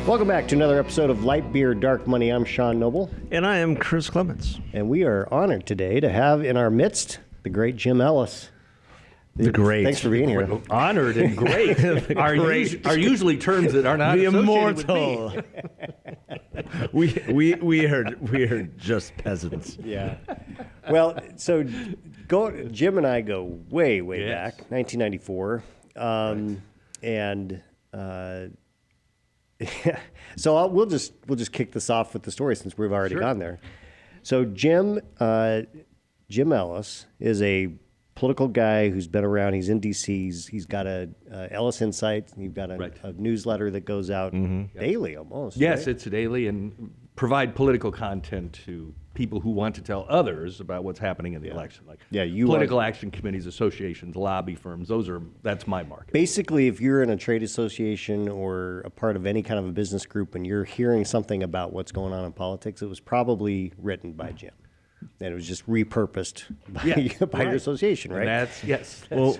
Welcome back to another episode of Light Beer, Dark Money. I'm Sean Noble. And I am Chris Clements. And we are honored today to have in our midst the great Jim Ellis. The great. Thanks for being here. Honored and great are usually terms that are not The associated immortal. with me. we are just peasants. Yeah. Well, so Jim and I go way Yes. back, 1994. And so we'll just kick this off with the story since we've already Sure. gone there. So Jim Ellis is a political guy who's been around. He's in D.C. He's got a Ellis Insight. You've got a newsletter that goes out daily almost. Yes, right? it's a daily and provide political content to people who want to tell others about what's happening in the election. Like political action committees, associations, lobby firms. That's my market. Basically, if you're in a trade association or a part of any kind of a business group and you're hearing something about what's going on in politics, it was probably written by Jim. And it was just repurposed by your association, right? And that's Well,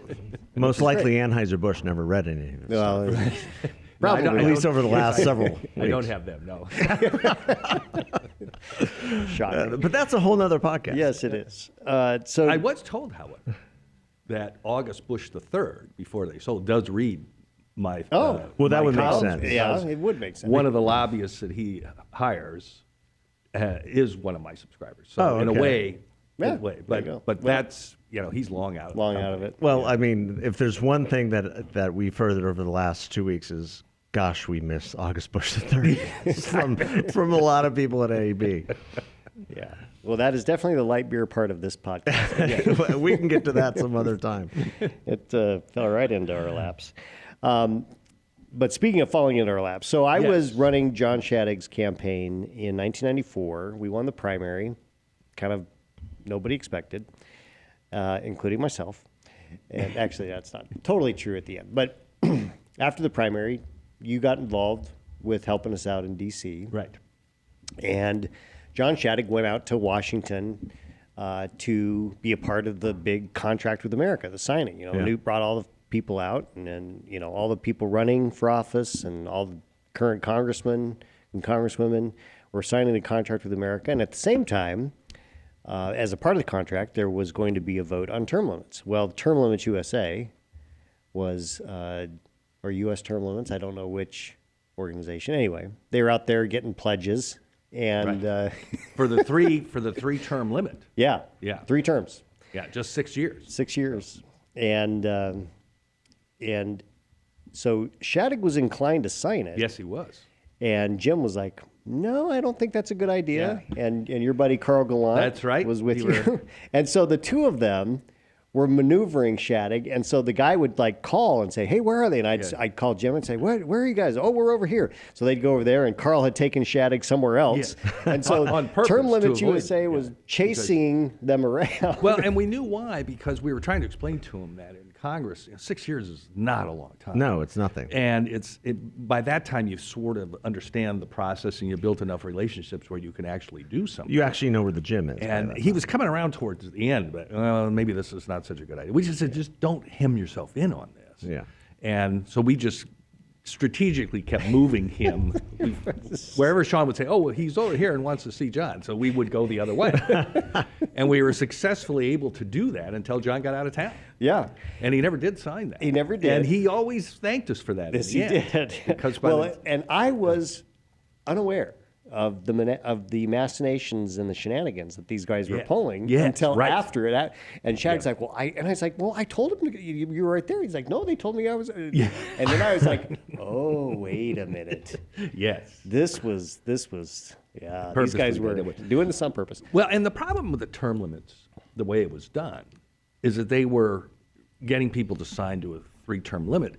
most likely Anheuser-Busch never read any of it. Well, Probably, at least over the last several weeks. I don't have them, no. shocking. But that's a whole nother podcast. Yes, it is. So I was told, however, that August Bush III, before they sold, does read my well, that my would make columns. sense. yeah, it would make sense. One of the lobbyists that he hires is one of my subscribers. So in a okay. way, Yeah, there you go. but that's, he's long out of it. Well, I mean, if there's one thing that we've heard over the last 2 weeks is, gosh, we miss August Bush III from a lot of people at AEB. Yeah. Well, that is definitely the light beer part of this podcast. Yeah. We can get to that some other time. It fell right into our laps. But speaking of falling into our laps, so I was running John Shadeg's campaign in 1994. We won the primary, kind of nobody expected, including myself. And actually, that's not totally true at the end. But after the primary, you got involved with helping us out in D.C. Right. And John Shadegg went out to Washington to be a part of the big contract with America, the signing. Newt brought all the people out, and then all the people running for office and all the current congressmen and congresswomen were signing the contract with America. And at the same time, as a part of the contract, there was going to be a vote on term limits. Well, Term Limits USA was, or U.S. Term Limits, I don't know which organization. Anyway, they were out there getting pledges, and for the three-term limit. Yeah, 3 terms. Yeah, just 6 years. 6 years, and so Shadegg was inclined to sign it. Yes, he was. And Jim was like, "No, I don't think that's a good idea." Yeah. And your buddy Carl Gallant, that's right, was with you. And so the two of them were maneuvering Shadegg. And so the guy would call and say, "Hey, where are they?" And I'd call Jim and say, "Where are you guys?" "Oh, we're over here." So they'd go over there, and Carl had taken Shadegg somewhere else. Yeah. And so on purpose, Term Limits USA was chasing them around. Well, and we knew why, because we were trying to explain to him that in Congress, 6 years is not a long time. No, it's nothing. And by that time, you sort of understand the process, and you built enough relationships where you can actually do something. You actually know where the gym is. And he was coming around towards the end, but maybe this is not such a good idea. We just said, just don't hem yourself in on this. Yeah. And so we just strategically kept moving him wherever Sean would say, "Oh, well, he's over here and wants to see John," so we would go the other way. And we were successfully able to do that until John got out of town. Yeah. And he never did sign that. He never did. And he always thanked us for that. Yes, he did. Because and I was unaware of the machinations and the shenanigans that these guys were pulling until after it. And Shad's like, "Well, I was like, well, I told him you were right there." He's like, "No, they told me I was." And then I was like, "Oh, wait a minute." Yes. This was. Yeah. These guys were doing this on purpose. Well, and the problem with the term limits, the way it was done, is that they were getting people to sign to a 3-term limit,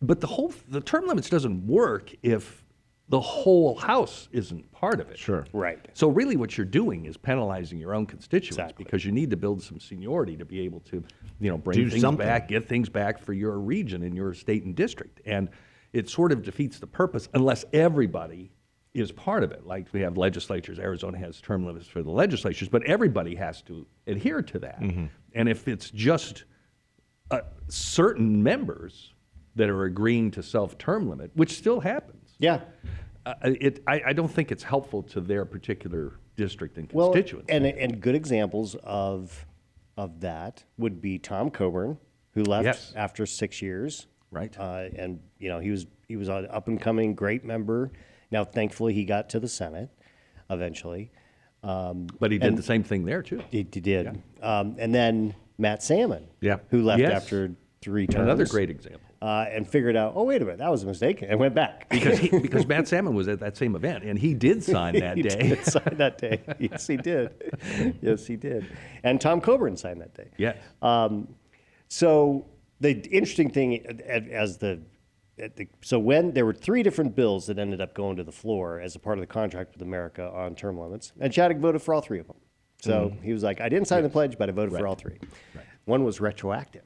but the term limits doesn't work if the whole House isn't part of it. Sure. Right. So really what you're doing is penalizing your own constituents because you need to build some seniority to be able to, bring things back, get things back for your region and your state and district. And it sort of defeats the purpose unless everybody is part of it. Like we have legislatures, Arizona has term limits for the legislatures, but everybody has to adhere to that. Mm-hmm. And if it's just certain members that are agreeing to self-term limit, which still happens. Yeah. I don't think it's helpful to their particular district and constituency. Well, and good examples of that would be Tom Coburn, who left after 6 years. Right. And he was an up and coming great member. Now, thankfully, he got to the Senate eventually. But he did the same thing there too. He did. And then Matt Salmon, Yeah. who left Yes. after 3 terms. Another great example. And figured out, oh, wait a minute, that was a mistake, and went back. Because Matt Salmon was at that same event, and he did sign that He day. did sign that day. Yes, he did. Yes, he did. And Tom Coburn signed that day. Yes. So the interesting thing, so when there were 3 different bills that ended up going to the floor as a part of the contract with America on term limits, and Chadwick voted for all 3 of them. So he was like, I didn't sign the pledge, but I voted for all 3. Right. One was retroactive,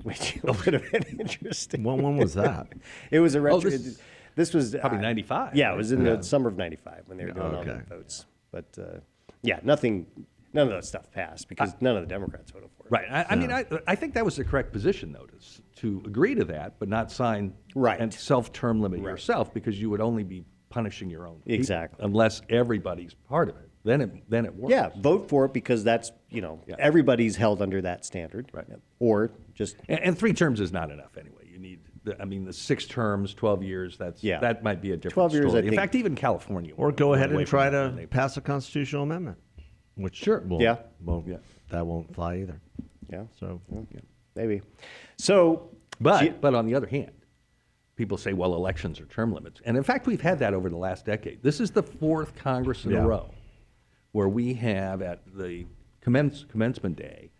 which would have been interesting. When was that? It was a retro. this was probably 95. Yeah, it was in the summer of '95 when they were doing all the votes. But none of that stuff passed because none of the Democrats voted for it. Right. I mean, I think that was the correct position, though, to agree to that, but not sign and self-term limit yourself, because you would only be punishing your own people unless everybody's part of it. Then it works. Yeah, vote for it because that's everybody's held under that standard. Right. Or just and 3 terms is not enough anyway. You need the 6 terms, 12 years. That might be a different 12 years, story. I In fact, even California. Or go ahead and away try from to pass a constitutional amendment, which that won't fly either. Yeah. So maybe. So, but on the other hand, people say, well, elections are term limits, and in fact, we've had that over the last decade. This is the 4th Congress in a row where we have at the commencement day,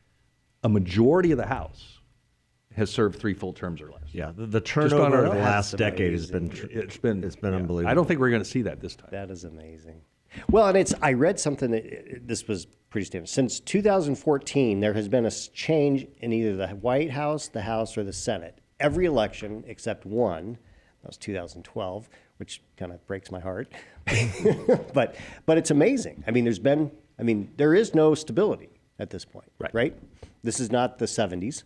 a majority of the House has served 3 full terms or less. Yeah, the turnover of the last decade has been it's been unbelievable. I don't think we're going to see that this time. That is amazing. Well, and I read something that this was pretty standard. Since 2014, there has been a change in either the White House, the House, or the Senate. Every election except one, that was 2012, which kind of breaks my heart. but it's amazing. I mean, there is no stability at this point, right? This is not the 70s.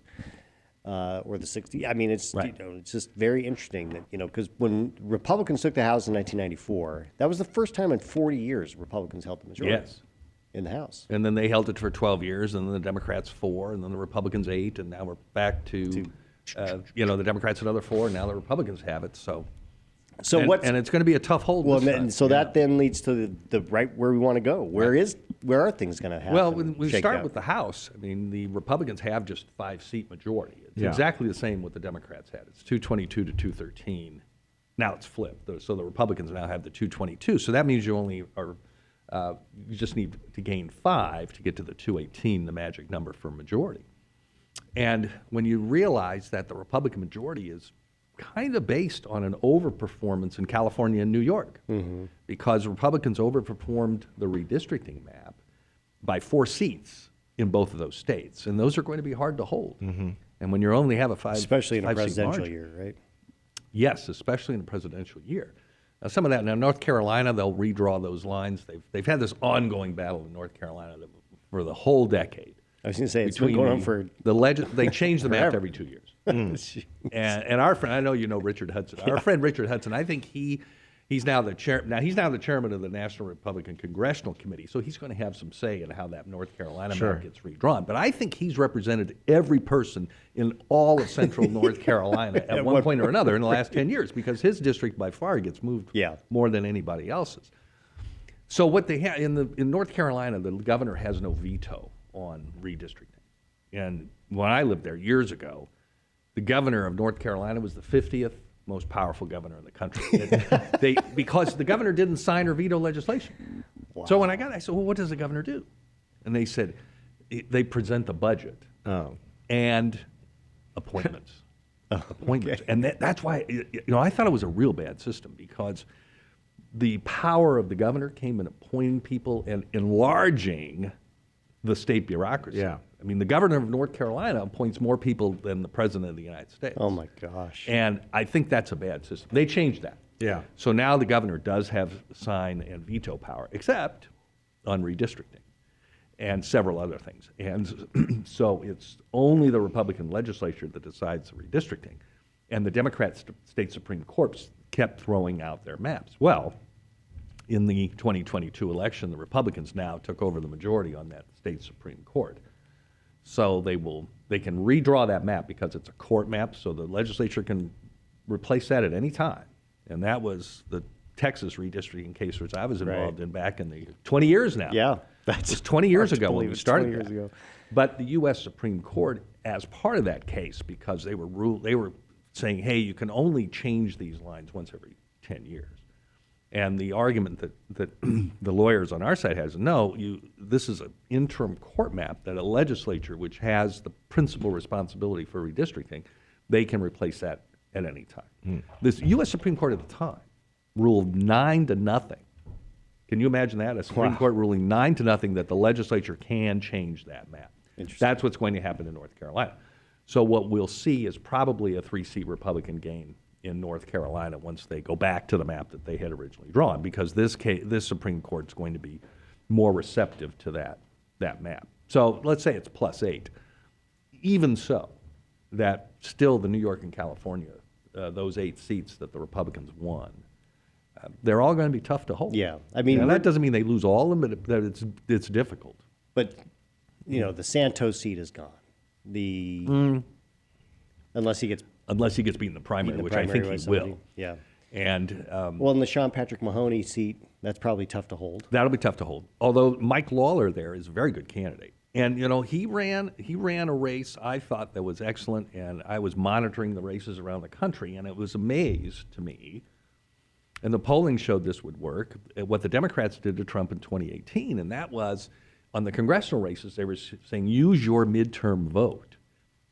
Or the 60s. I mean, it's it's just very interesting that because when Republicans took the House in 1994, that was the first time in 40 years Republicans held the majority in the House. And then they held it for 12 years, and then the Democrats 4, and then the Republicans 8, and now we're back to the Democrats another 4, and now the Republicans have it. So and it's going to be a tough hold. Well, that then leads to the right where we want to go. Where are things going to happen? Well, when we start with the House, I mean, the Republicans have just 5-seat majority. It's exactly the same what the Democrats had. It's 222 to 213. Now it's flipped. So the Republicans now have the 222. So that means you only are you just need to gain 5 to get to the 218, the magic number for majority. And when you realize that the Republican majority is kind of based on an overperformance in California and New York, because Republicans overperformed the redistricting map by 4 seats in both of those states, and those are going to be hard to hold. And when you only have a 5, especially in a presidential margin, year, right? Yes, especially in a presidential year. Now, some of that now, North Carolina, they'll redraw those lines. They've had this ongoing battle in North Carolina for the whole decade. I was going to say it's been going on for they change the map every 2 years. And our friend, I know you know Richard Hudson. Our friend Richard Hudson, I think he's now the chair. Now he's now the chairman of the National Republican Congressional Committee, so he's going to have some say in how that North Carolina map gets redrawn. But I think he's represented every person in all of Central North Carolina at one point or another in the last 10 years, because his district by far gets moved more than anybody else's. So what they have in North Carolina, the governor has no veto on redistricting. And when I lived there years ago, the governor of North Carolina was the 50th most powerful governor in the country. Because the governor didn't sign or veto legislation. Wow. So when I said, well, what does the governor do? And they said, they present the budget and appointments. Appointments. Okay. And that's why, I thought it was a real bad system, because the power of the governor came in appointing people and enlarging the state bureaucracy. Yeah. I mean, the governor of North Carolina appoints more people than the president of the United States. Oh, my gosh. And I think that's a bad system. They changed that. Yeah. So now the governor does have sign and veto power, except on redistricting and several other things. And so it's only the Republican legislature that decides the redistricting. And the Democrat state Supreme Court kept throwing out their maps. Well, in the 2022 election, the Republicans now took over the majority on that state Supreme Court. So they can redraw that map because it's a court map, so the legislature can replace that at any time. And that was the Texas redistricting case which I was involved in back in the 20 years now. Yeah, it was 20 years ago when we started 20 years that. ago. But the U.S. Supreme Court, as part of that case, because they were saying, hey, you can only change these lines once every 10 years. And the argument that the lawyers on our side has, no, this is an interim court map that a legislature, which has the principal responsibility for redistricting, they can replace that at any time. This U.S. Supreme Court at the time ruled 9-0. Can you imagine that? A Supreme Court ruling 9-0 that the legislature can change that map. That's what's going to happen in North Carolina. So what we'll see is probably a 3-seat Republican gain in North Carolina once they go back to the map that they had originally drawn, because this Supreme Court is going to be more receptive to that map. So let's say it's +8. Even so, that still the New York and California, those 8 seats that the Republicans won, they're all going to be tough to hold. Yeah, I mean, that doesn't mean they lose all of them, but that it's difficult. But the Santos seat is gone. Unless he gets beaten in the primary, which I think he will. Yeah. And well, in the Sean Patrick Mahoney seat, that's probably tough to hold. That'll be tough to hold. Although Mike Lawler there is a very good candidate, and he ran a race I thought that was excellent, and I was monitoring the races around the country, and it was a maze to me. And the polling showed this would work. What the Democrats did to Trump in 2018, and that was on the congressional races, they were saying use your midterm vote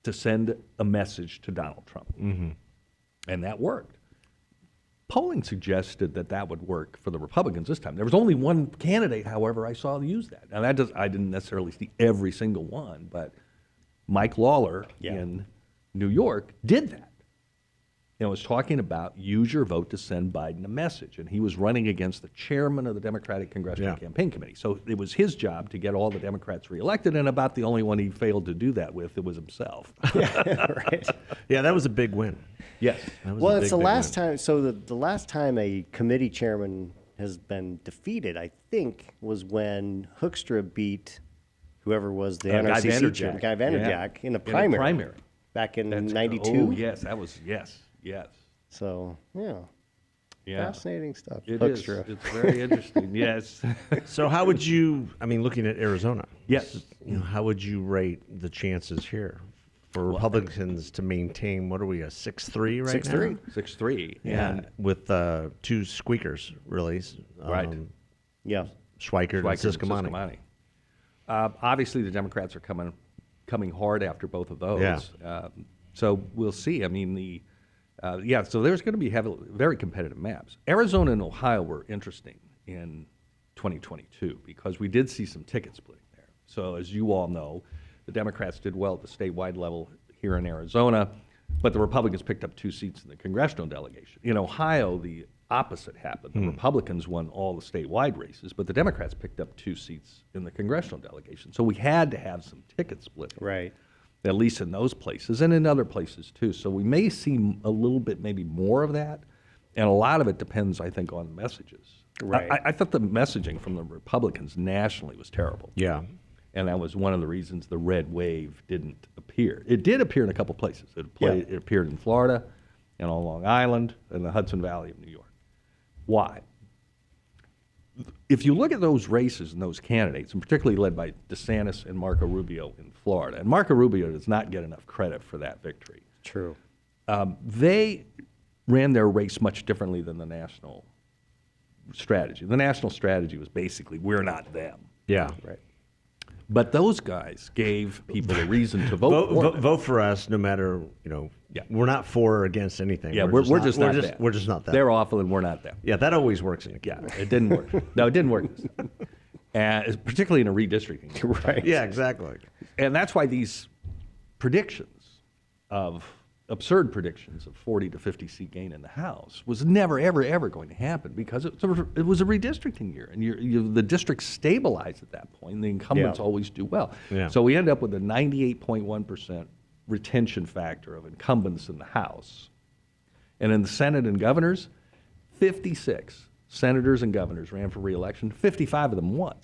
to send a message to Donald Trump. And that worked. Polling suggested that would work for the Republicans this time. There was only one candidate, however, I saw use that. Now, I didn't necessarily see every single one, but Mike Lawler in New York did that. Was talking about use your vote to send Biden a message. And he was running against the chairman of the Democratic Congressional Campaign Committee. So it was his job to get all the Democrats reelected, and about the only one he failed to do that with, it was himself. Right. Yeah, that was a big win. Yes. Well, it's the last time. So the last time a committee chairman has been defeated, I think, was when Hoekstra beat whoever was the NRCC chairman, Guy Vanderjagt, in the primary. Back in '92. Oh, yes, that was, yes. So, fascinating stuff. It is. It's very interesting, yes. So how would you, looking at Arizona, yes, how would you rate the chances here for Republicans to maintain, what are we, a 6-3 right now? 6-3. Yeah, and with 2 squeakers, really. Right. Schweikert and Ciscomani. Obviously, the Democrats are coming hard after both of those. Yeah. So we'll see. So there's going to be very competitive maps. Arizona and Ohio were interesting in 2022 because we did see some ticket splitting there. So as you all know, the Democrats did well at the statewide level here in Arizona, but the Republicans picked up 2 seats in the congressional delegation. In Ohio, the opposite happened. The Republicans won all the statewide races, but the Democrats picked up 2 seats in the congressional delegation. So we had to have some ticket splitting. Right. At least in those places and in other places too. So we may see a little bit, maybe more of that. And a lot of it depends, I think, on messages. Right. I thought the messaging from the Republicans nationally was terrible. Yeah. And that was one of the reasons the red wave didn't appear. It did appear in a couple places. It appeared in Florida and on Long Island and the Hudson Valley of New York. Why? If you look at those races and those candidates, and particularly led by DeSantis and Marco Rubio in Florida, and Marco Rubio does not get enough credit for that victory. True. They ran their race much differently than the national strategy. The national strategy was basically, we're not them. Yeah. Right. But those guys gave people a reason to vote. Vote for us, no matter we're not for or against anything. Yeah, we're just not them. We're just not them. They're awful, and we're not them. Yeah, that always works. It didn't work. No, it didn't work. Particularly in a redistricting. Right. Yeah, exactly. And that's why these absurd predictions of 40 to 50 seat gain in the House was never, ever going to happen because it was a redistricting year, and the districts stabilize at that point, and the incumbents always do well. Yeah. So we end up with a 98.1% retention factor of incumbents in the House. And in the Senate and governors, 56 senators and governors ran for re-election. 55 of them won.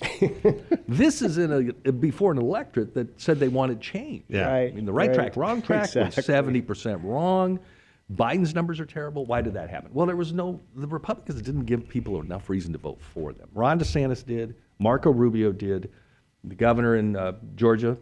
This is before an electorate that said they wanted change. Yeah. Right, I mean, the right track, wrong track exactly. was 70% wrong. Biden's numbers are terrible. Why did that happen? Well, the Republicans didn't give people enough reason to vote for them. Ron DeSantis did. Marco Rubio did. The governor in Georgia,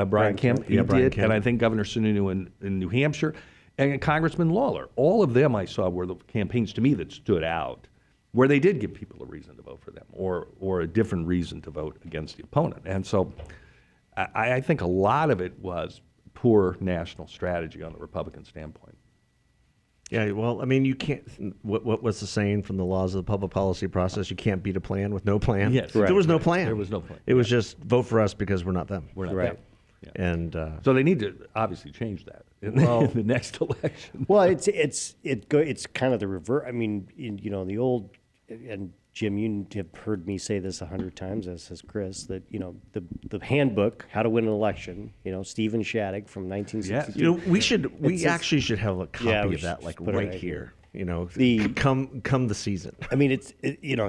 Brian Kemp, he did. And I think Governor Sununu in New Hampshire. And Congressman Lawler. All of them I saw were the campaigns to me that stood out, where they did give people a reason to vote for them or a different reason to vote against the opponent. And so I think a lot of it was poor national strategy on the Republican standpoint. Yeah, well, I mean, you can't. What was the saying from the laws of the public policy process? You can't beat a plan with no plan. Yes, there was no plan. There was no plan. It was just vote for us because we're not them. We're not Right. them. Yeah. And So they need to obviously change that in the next election. Well, it's kind of the reverse. I mean, the old, and Jim, you have heard me say this 100 times, as has Chris, that the handbook, How to Win an Election. Stephen Shattuck from 1962. we actually should have a copy of that, like put it right right here. The- come the season. I mean,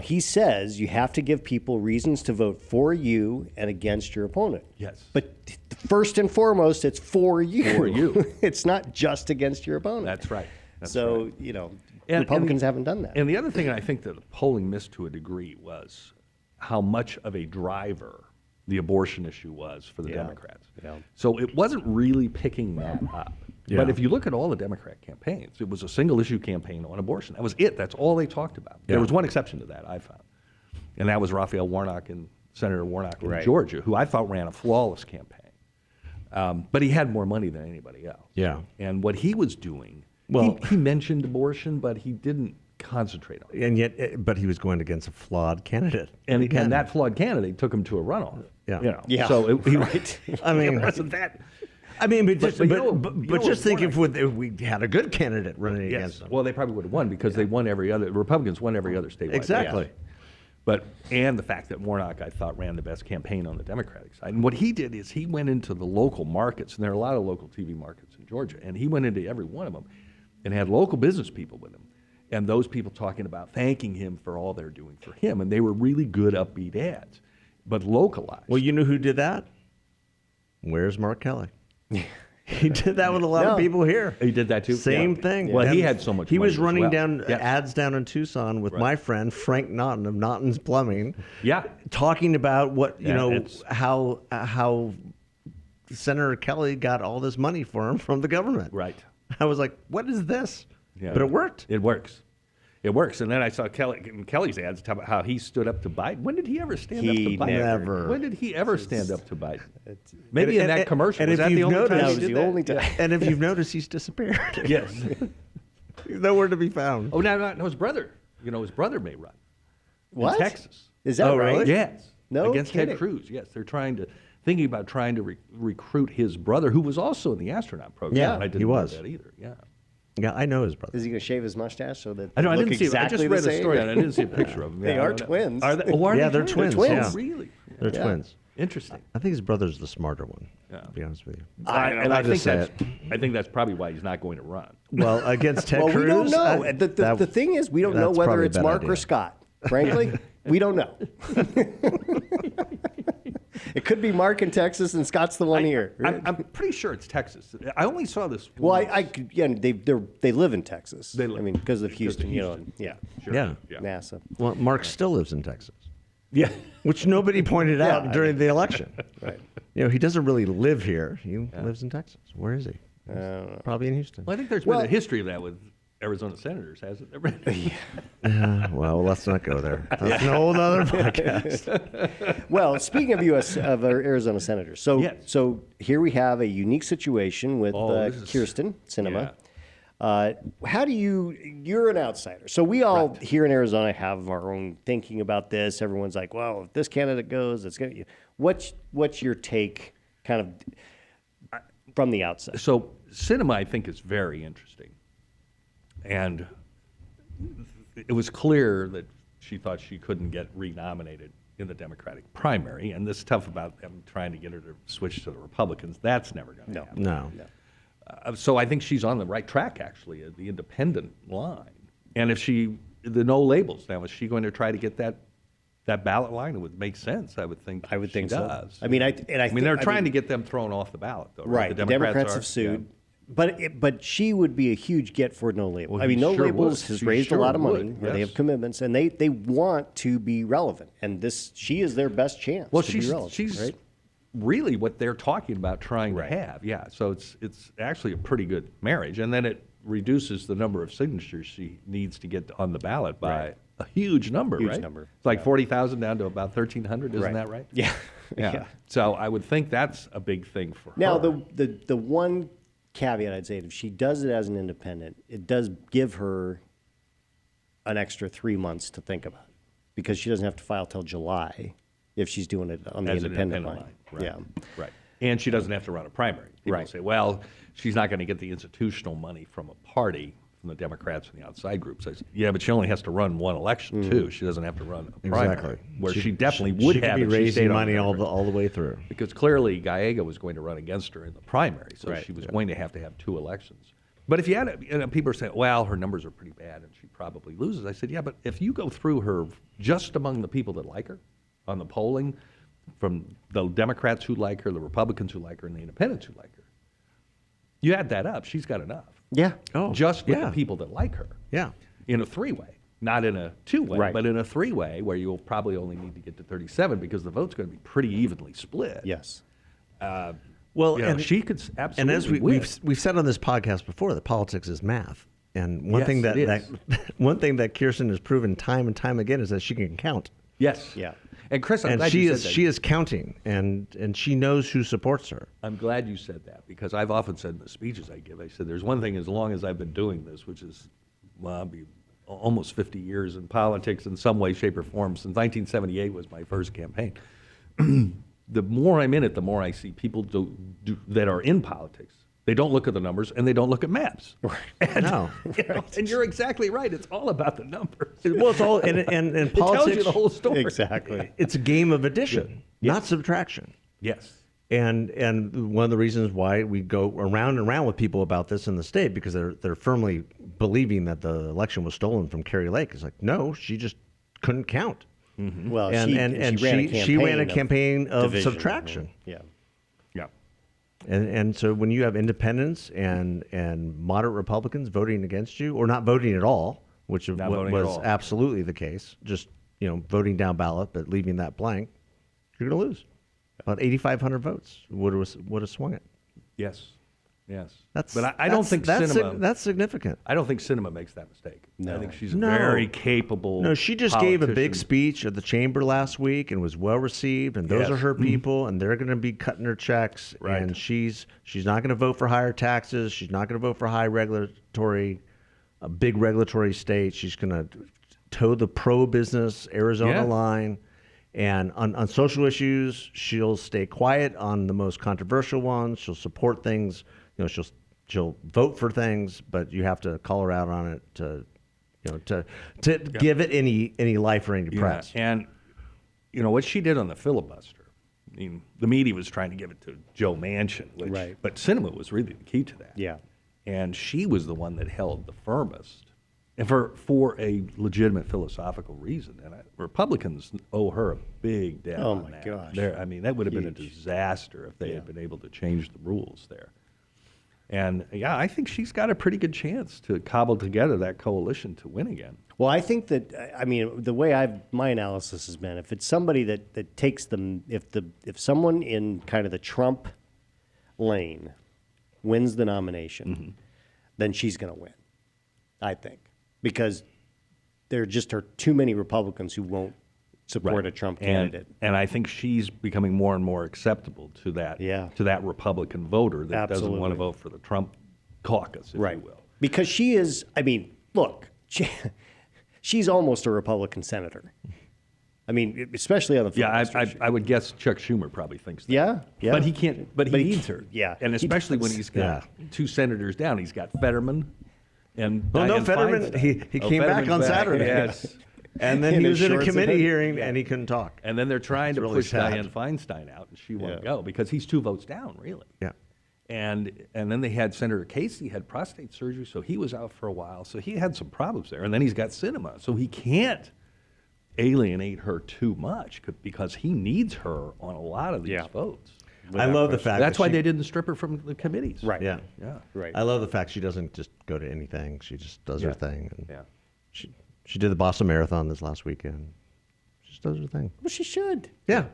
he says you have to give people reasons to vote for you and against your opponent. Yes. But first and foremost, it's for you. For you. It's not just against your opponent. That's right. So, right. Republicans haven't done that. And the other thing I think that the polling missed to a degree was how much of a driver the abortion issue was for the Democrats. Yeah. So it wasn't really picking that up. Yeah. But if you look at all the Democrat campaigns, it was a single issue campaign on abortion. That was it. That's all they talked about. There was one exception to that, I found. And that was Raphael Warnock and Senator Warnock in Georgia, who I thought ran a flawless campaign. But he had more money than anybody else. Yeah. And what he was doing, Well, he mentioned abortion, but he didn't concentrate on it. And yet, but he was going against a flawed candidate. And that flawed candidate took him to a runoff. Yeah. Yeah. So I mean, it wasn't that. I mean, but But just think if we had a good candidate running against him. Well, they probably would have won because they won every other. Republicans won every other statewide. Exactly. race. And the fact that Warnock, I thought, ran the best campaign on the Democratic side. And what he did is he went into the local markets, and there are a lot of local TV markets in Georgia, and he went into every one of them and had local business people with him. And those people talking about thanking him for all they're doing for him. And they were really good, upbeat ads, but localized. Well, you know who did that? Where's Mark Kelly? He did that with a lot of people here. He did that too? Same Yeah. thing. Well, And he had so much He money was as running well. down Yeah. ads down in Tucson with my friend Frank Naughton of Naughton's Plumbing. Yeah. Talking about what it's- how Senator Kelly got all this money for him from the government. Right. I was like, what is this? Yeah. But it worked. It works. It works. And then I saw Kelly's ads talk about how he stood up to Biden. When did he ever stand up to He Biden? never. When did he ever stand up to Biden? Maybe in that And- commercial. and Was if that the you've only time noticed- he That was did the that? only time. And if you've noticed, he's disappeared. Yes. He's nowhere to be found. Oh, no, his brother. His brother may run. What? In Texas. Is that Oh, right? really? Yes. No Against kidding. Ted Cruz. Yes. They're thinking about trying to recruit his brother, who was also in the astronaut program. Yeah, I didn't he know was. that either. Yeah. Yeah, I know his brother. Is he going to shave his mustache so that I know. I they didn't look see. exactly I just the read a same? story on it. I didn't see a picture of them. They Yeah, I are don't know. twins. Are they? Oh, are Yeah, they they're twins, twins. yeah. Really? They're Yeah. twins. Interesting. I think his brother's the smarter one. Yeah. To be honest with you. I just say think that's probably why he's not going to run. Well, against Ted Well, Cruz, we don't know. The thing is, we don't know that's whether probably a it's bad Mark idea. or Scott. Frankly, we don't know. It could be Mark in Texas and Scott's the one here. I'm pretty sure it's Texas. I only saw this. Well, they live in Texas. They live- I mean, because of because of Houston, Houston. yeah, Sure. Yeah. NASA. Well, Mark still lives in Texas, Yeah. which nobody pointed out I during the election. Right. He doesn't really live here. He lives in Texas. Where is he? Probably in Houston. Well, I think there's Well- been a history of that with Arizona senators, hasn't there? Well, let's not go there. That's an whole other podcast. Well, speaking of our Arizona senators, so Yes. so here we have a unique situation with this is- Kirsten Sinema. How do you're an outsider. So we all here in Arizona have our own thinking about this. Everyone's like, well, if this candidate goes, it's going to, what's your take kind of from the outside? So Sinema, I think, is very interesting. And it was clear that she thought she couldn't get renominated in the Democratic primary. And this stuff about them trying to get her to switch to the Republicans, that's never going to happen. No. So I think she's on the right track, actually, at the independent line. And if she the no labels. Now, is she going to try to get that ballot line? It would make sense, I would think. I would think so. Does. I mean, they're trying to get them thrown off the ballot, though. Right. The Democrats are, have sued. Yeah. But she would be a huge get for no label. Well, I mean, no sure labels would. has She raised sure a lot of money. would, They yes. have commitments, and they want to be relevant. And she is their best chance. Well, to be relevant, she's right? really what they're talking about trying Right. to have. Yeah. So it's actually a pretty good marriage, and then it reduces the number of signatures she needs to get on the ballot by Right. a huge number. Huge right? number. It's like 40,000 down to about 1,300. Isn't that right? Yeah. Yeah. So I would think that's a big thing for Now, her. the one caveat I'd say, if she does it as an independent, it does give her an extra 3 months to think about it, because she doesn't have to file till July if she's doing it on the As an independent line. Right. Yeah. Right. And she doesn't have to run a primary. People Right. say, well, she's not going to get the institutional money from a party, from the Democrats and the outside groups. I said, yeah, but she only has to run one election, too. She doesn't have to run a primary. Exactly. Where she definitely would she have could if be she raising stayed on money the all primary. the way through. Because clearly Gallega was going to run against her in the primary, so Right. she was going to have 2 elections. But if you had, people are saying, well, her numbers are pretty bad and she probably loses. I said, yeah, but if you go through her just among the people that like her on the polling, from the Democrats who like her, the Republicans who like her, and the independents who like her, you add that up, she's got enough. Yeah. Oh, Just with yeah. the people that like her. Yeah. In a 3-way. Not in a 2-way, Right. but in a 3-way where you'll probably only need to get to 37 because the vote's going to be pretty evenly split. Yes. Well, You know, and she could absolutely and as win. we've said on this podcast before, that politics is math. And one Yes, thing that it one thing that Kirsten has proven time and time again is that she can count. Yes. Yeah. And Chris, I'm And glad she you is said that. she is counting, and she knows who supports her. I'm glad you said that, because I've often said in the speeches I give, I said there's one thing, as long as I've been doing this, which is, well, I'll be almost 50 years in politics in some way, shape, or form. Since 1978 was my first campaign. The more I'm in it, the more I see people that are in politics. They don't look at the numbers, and they don't look at maps. And, No. you know, and you're exactly right. It's all about the numbers. Well, it's all and It politics. tells you the whole story. Exactly. It's a game of addition, not subtraction. Yes. And one of the reasons why we go around and around with people about this in the state, because they're firmly believing that the election was stolen from Carrie Lake. It's like, no, she just couldn't count. Well, And she ran a campaign of division. subtraction. Yeah. Yeah. And so when you have independents and moderate Republicans voting against you, or not voting at all, which Not voting at was all. absolutely the case, just voting down ballot but leaving that blank, you're going to lose. About 8,500 votes would have swung it. Yes. Yes. But I don't think Sinema. that's significant. I don't think Sinema makes that mistake. No. I think she's a No. very capable. No, she just gave a big politician. speech at the chamber last week and was well received. And those Yes. are her people, and they're going to be cutting her checks. Right. And she's not going to vote for higher taxes. She's not going to vote for a big regulatory state. She's going to toe the pro-business Arizona Yeah. line. And on social issues, she'll stay quiet on the most controversial ones. She'll support things. She'll vote for things, but you have to call her out on it to give it any life or any press. And what she did on the filibuster. I mean, the media was trying to give it to Joe Manchin, Right. but Sinema was really the key to that. Yeah. And she was the one that held the firmest, and for a legitimate philosophical reason. And Republicans owe her a big debt. Oh, on my that. gosh. That would have been a Huge. disaster if they Yeah. had been able to change the rules there. And yeah, I think she's got a pretty good chance to cobble together that coalition to win again. Well, I think that, I mean, the way my analysis has been, if it's somebody that takes them, if someone in kind of the Trump lane wins the nomination, then she's going to win, I think, because there just are too many Republicans who won't support a Trump candidate. And I think she's becoming more and more acceptable to that to that Republican voter that doesn't want to Absolutely. vote for the Trump caucus, if you will. Because she is, I mean, look, she's almost a Republican senator. I mean, especially on the Yeah, filibuster. I would guess Chuck Schumer probably thinks that. Yeah, yeah. But he can't. But he needs her. Yeah, and he especially when does. he's got 2 senators down. He's got Fetterman and Well, no, Dianne Fetterman, Feinstein. he came back Fetterman's on back, Saturday. Yes. And then In he his was in a shorts and committee hoodie. hearing, Yeah. and he couldn't talk. And then they're trying to really push sad. Dianne Feinstein out, and she won't Yeah. go because he's 2 votes down, really. Yeah. And then they had Senator Casey had prostate surgery, so he was out for a while. So he had some problems there. And then he's got Sinema, so he can't alienate her too much because he needs her on a lot of these votes. I love the fact that's why they didn't strip her from the committees. Right. Yeah. Right. I love the fact she doesn't just go to anything. She just does her thing. And Yeah. She did the Boston Marathon this last weekend. She just does her thing. Well, she should. Yeah.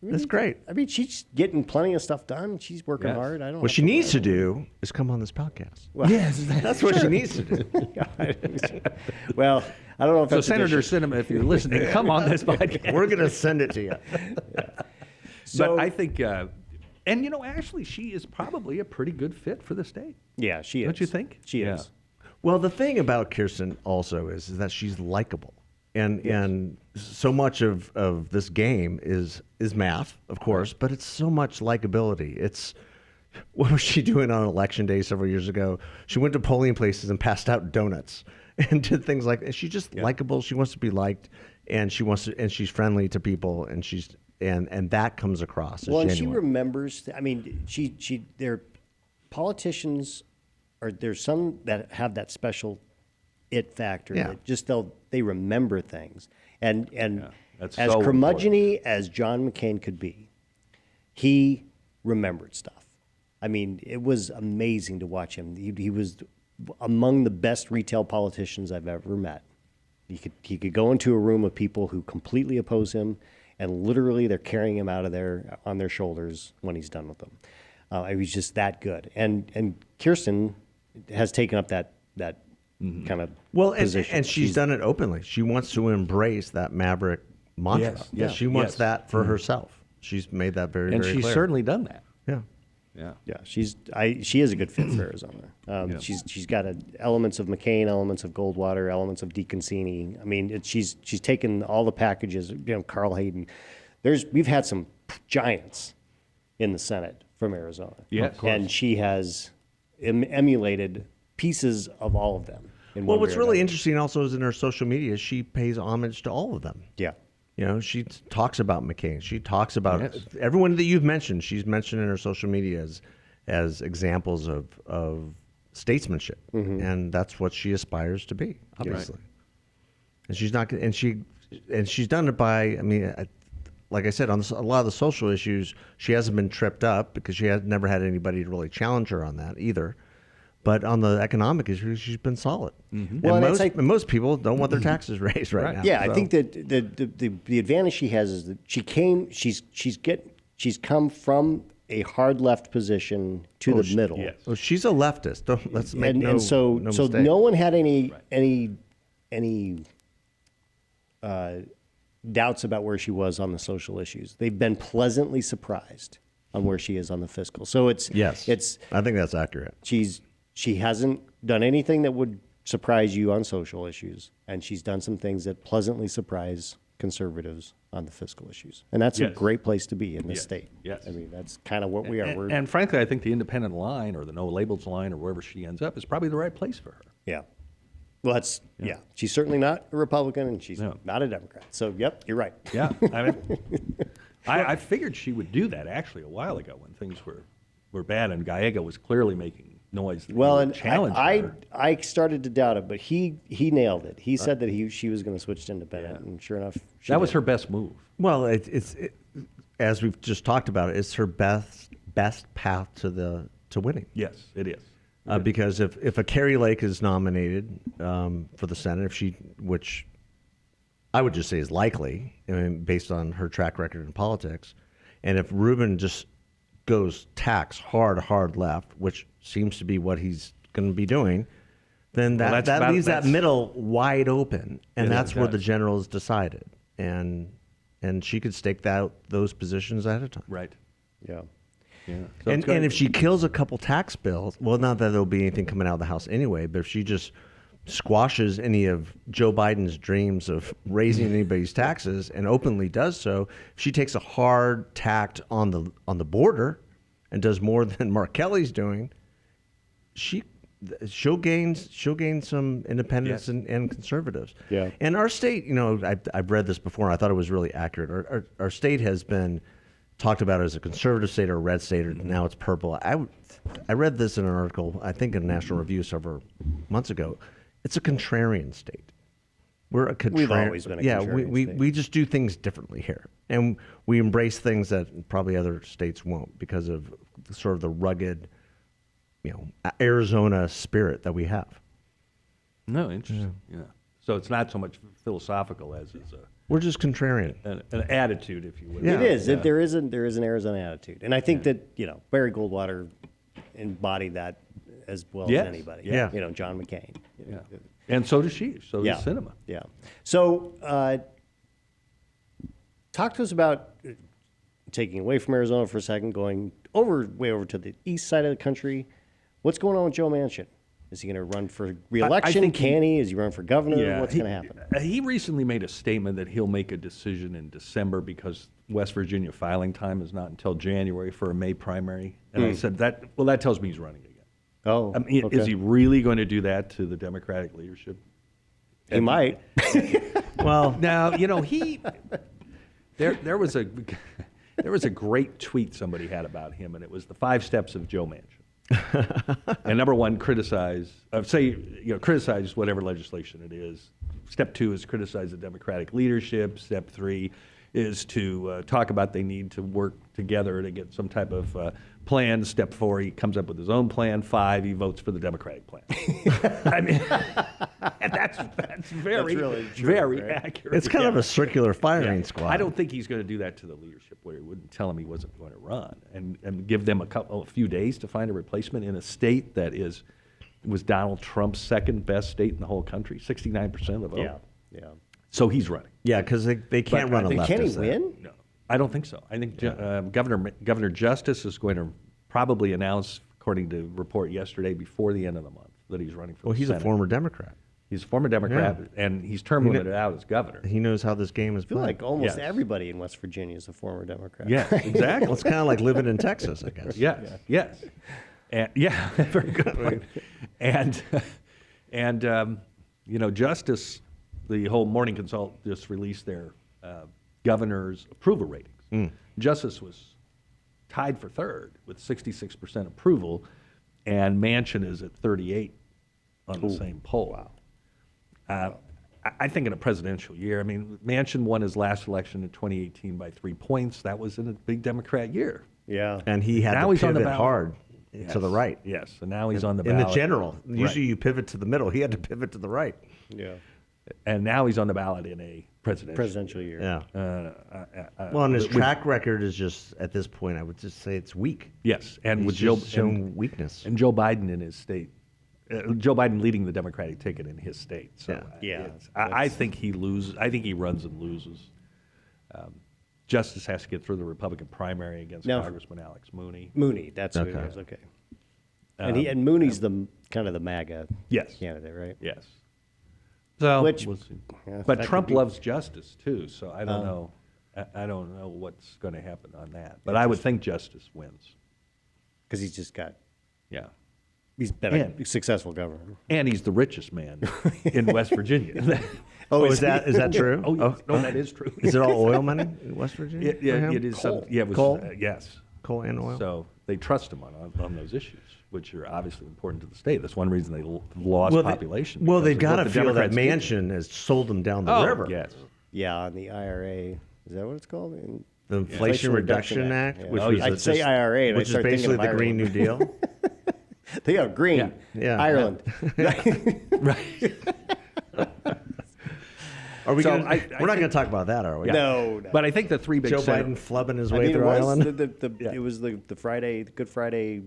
That's great. I mean, she's getting plenty of stuff done. She's working hard. I don't. What she needs to do is come on this podcast. Well, yes, that's what she needs to do. Well, I don't know if So that's Senator Sinema, if you're listening, come on this podcast. We're going to send it to you. But I think, and actually, she is probably a pretty good fit for the state. Yeah, she is. Don't you think? She is. Well, the thing about Kirsten also is that she's likable. And so much of this game is math, of course, but it's so much likability. What was she doing on election day several years ago? She went to polling places and passed out donuts and did things like that. She's just likable. She wants to be liked, and she's friendly to people, and and that comes across as genuine. And she remembers. I mean, they're politicians, or there's some that have that special it factor that just they remember things. And that's as so curmudgeon-y as John McCain could be, he remembered stuff. I mean, it was amazing to watch him. He was among the best retail politicians I've ever met. He could go into a room of people who completely oppose him, and literally they're carrying him out of there on their shoulders when he's done with them. He was just that good. And Kirsten has taken up that kind of position. And she's done it openly. She wants to embrace that maverick mantra. Yes, she wants that for herself. She's made that very, and very she's clear. certainly done that. Yeah. Yeah, she is a good fit for Arizona. She's got elements of McCain, elements of Goldwater, elements of DeConcini. I mean, she's taken all the packages. Carl Hayden. We've had some giants in the Senate from Arizona. Yes, of course. And she has emulated pieces of all of them. Well, what's really interesting also is in her social media, she pays homage to all of them. Yeah. She talks about McCain. She talks about everyone that you've mentioned. She's mentioned in her social media as examples of statesmanship, and that's what she aspires to be, obviously. And she's not, and she's done it by. I mean, like I said, on a lot of the social issues, she hasn't been tripped up because she has never had anybody to really challenge her on that either. But on the economic issues, she's been solid. Mm-hmm. Well, and most people don't want their taxes raised right now. Yeah, so. I think that the advantage she has is that she's come from a hard left position to the middle. Yes. Well, she's a leftist. Let's make no mistake. No one had any doubts about where she was on the social issues. They've been pleasantly surprised on where she is on the fiscal. So I think that's accurate. She hasn't done anything that would surprise you on social issues, and she's done some things that pleasantly surprise conservatives on the fiscal issues. And that's a great place to be in this state. Yes. I mean, that's kind of what we are. And frankly, I think the independent line or the no labels line or wherever she ends up is probably the right place for her. Yeah. Well, she's certainly not a Republican, and she's not a Democrat. So, yep, you're right. Yeah. I figured she would do that actually a while ago when things were bad and Gallega was clearly making noise. Well, and I started to doubt it, but he nailed it. He said that she was going to switch to independent, and sure enough, that was her best move. Well, it's as we've just talked about, it's her best path to winning. Yes, it is. Because if a Carrie Lake is nominated for the Senate, which I would just say is likely, based on her track record in politics, and if Rubin just goes hard left, which seems to be what he's going to be doing, then that leaves that middle wide open, and that's where the generals decided, and she could stake out those positions ahead of time. Right. Yeah. Yeah. So and if she kills a couple tax bills, well, not that there'll be anything coming out of the House anyway, but if she just squashes any of Joe Biden's dreams of raising anybody's taxes and openly does so, if she takes a hard tact on the border and does more than Mark Kelly's doing, she'll gain some independents and conservatives. Yeah. And our state, I've read this before, and I thought it was really accurate. Our state has been talked about it as a conservative state or a red state, or now it's purple. I read this in an article, I think in National Review several months ago. It's a contrarian state. We're a contrarian. We've always been a contrarian state. We just do things differently here. And we embrace things that probably other states won't because of sort of the rugged, Arizona spirit that we have. No, interesting. Yeah. So it's not so much philosophical as is we're just contrarian. An attitude, if you will. Yeah. It is. Yeah. There is an Arizona attitude. And I think that, Barry Goldwater embodied that as well as anybody. Yeah. John McCain. Yeah. And so does she. So does Sinema. Yeah. So talk to us about taking away from Arizona for a second, going way over to the east side of the country. What's going on with Joe Manchin? Is he going to run for re-election? Can he? Is he run for governor? Yeah, What's going to happen? He recently made a statement that he'll make a decision in December because West Virginia filing time is not until January for a May primary. And I said, that tells me he's running again. Oh, I mean, okay. Is he really going to do that to the Democratic leadership? He might. Well, now, there was a great tweet somebody had about him, and it was the 5 steps of Joe Manchin. And number 1, criticize whatever legislation it is. Step 2 is criticize the Democratic leadership. Step 3 is to talk about they need to work together to get some type of plan. Step 4, he comes up with his own plan. 5, he votes for the Democratic plan. I mean, and that's very, really true, very right? accurate. it's kind of a circular firing squad. I don't think he's going to do that to the leadership, where he wouldn't tell them he wasn't going to run, and give them a few days to find a replacement in a state that was Donald Trump's second best state in the whole country, 69% of the vote. Yeah. So he's running. Yeah, because they can't run a leftist. Can he there. win? No, I don't think so. I think Governor Justice is going to probably announce, according to a report yesterday, before the end of the month, that he's running for the He's Senate. a former Democrat. He's a former Democrat, and he's term limited out as governor. He knows how this game is I feel played. like almost Yes. everybody in West Virginia is a former Democrat. Yeah, exactly. Well, it's kind of like living in Texas, I guess. Yes. And, very good point. And Justice, the whole Morning Consult just released their governor's approval ratings. Justice was tied for third with 66% approval, and Manchin is at 38 on the same poll. Wow. I think in a presidential year, Manchin won his last election in 2018 by 3 points. That was in a big Democrat year. Yeah. And he had Now to he's on the pivot ballot. hard Yes. to the right. Yes, and now he's on the In ballot. the general. Usually Right. you pivot to the middle. He had to pivot to the right. Yeah. And now he's on the ballot in a presidential Year. Yeah. Well, and his track record is just, at this point, I would just say it's weak. Yes, and He's with just shown weakness. and Joe Biden in his state, Joe Biden leading the Democratic ticket in his state. So Yeah. I think he loses. I think he runs and loses. Justice has to get through the Republican primary against Congressman Alex Mooney. Mooney, that's who it is. Okay. And Mooney's the kind of the MAGA candidate, right? Yes. So, Which- we'll see. yeah, But that Trump could be- loves justice too, so I don't know. I don't know what's going to happen on that. But I would think Justice wins. Because he's just got, Yeah. he's been a successful governor. And he's the richest man in West Virginia. Oh, is that true? Oh, yes. No, that is true. Is it all oil money in West Virginia? for him? It is. Coal. It was, Coal? yes. Coal and oil? So they trust him on those issues, which are obviously important to the state. That's one reason they lost population. Well, they've because got of to what the feel that Democrats did. Manchin has sold them down the river. Yes. Yeah, on the IRA. Is that what it's called? The Inflation Reduction Act, Yeah. which Oh, was I'd say IRA, and which I is start thinking basically of the Green New Ireland. Deal. They have green. Yeah. Ireland. Right. Are we So gonna, I we're not going to talk about that, are we? No. But I think the three big Joe senators. Biden flubbing his I way mean, it through was Ireland. it was the Good Friday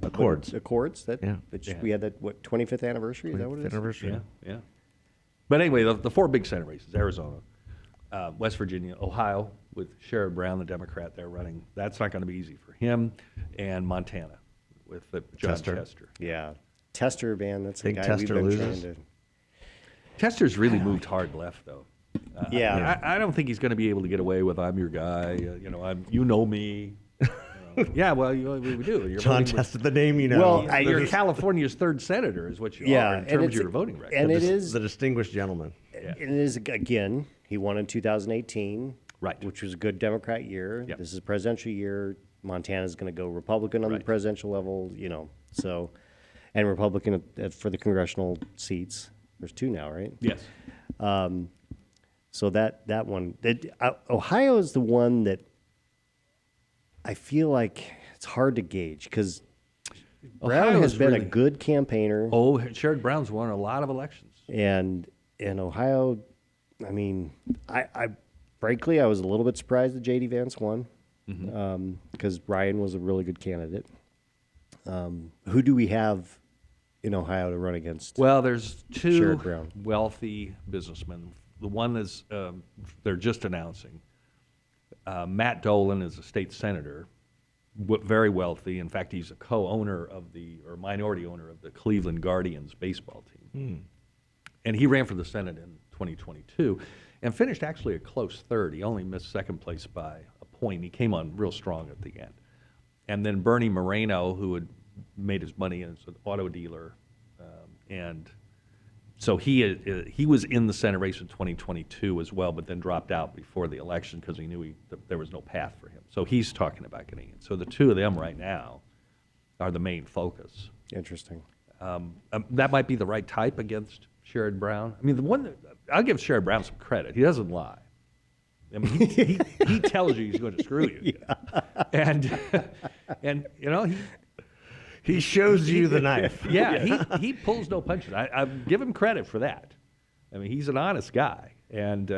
Accords. Accords that Yeah. we had that 25th anniversary. Is that what it is? Anniversary. Yeah. But anyway, the four big Senate races: Arizona, West Virginia, Ohio, with Sherrod Brown, the Democrat, they're running. That's not going to be easy for him, and Montana with John Tester. Yeah, Tester, man, that's the Think guy Tester we've been loses? trying to. Tester's really moved hard left, though. Yeah. I don't think he's going to be able to get away with "I'm your guy." You know me. Yeah, well, we do. You're John voting with- Tester, the name you know. Well, You're California's third senator, is what you Yeah, are in and terms of it's- your voting record. and it is the distinguished gentleman. It is again. He won in 2018. Right. which was a good Democrat year. Yep. This is a presidential year. Montana's going to go Republican on the presidential level, so, and Republican for the congressional seats. There's 2 now, right? Yes. So that one, Ohio is the one that I feel like it's hard to gauge because Brown Ohio has is been a really- good campaigner. Oh, Sherrod Brown's won a lot of elections. And Ohio, I mean, I frankly, I was a little bit surprised that J.D. Vance won because Ryan was a really good candidate. Who do we have in Ohio to run against? Well, there's 2 Sherrod Brown. wealthy businessmen. The one is they're just announcing. Matt Dolan is a state senator, very wealthy. In fact, he's a co-owner of or minority owner of the Cleveland Guardians baseball team. And he ran for the Senate in 2022 and finished actually a close third. He only missed second place by a point. He came on real strong at the end. And then Bernie Moreno, who had made his money as an auto dealer, and so he was in the Senate race in 2022 as well, but then dropped out before the election because he knew there was no path for him. So he's talking about getting in. So the 2 of them right now are the main focus. Interesting. That might be the right type against Sherrod Brown. I mean, the one I'll give Sherrod Brown some credit. He doesn't lie. I mean, he tells you he's going to screw you, and He shows you the knife. Yeah, he pulls no punches. I give him credit for that. I mean, he's an honest guy, and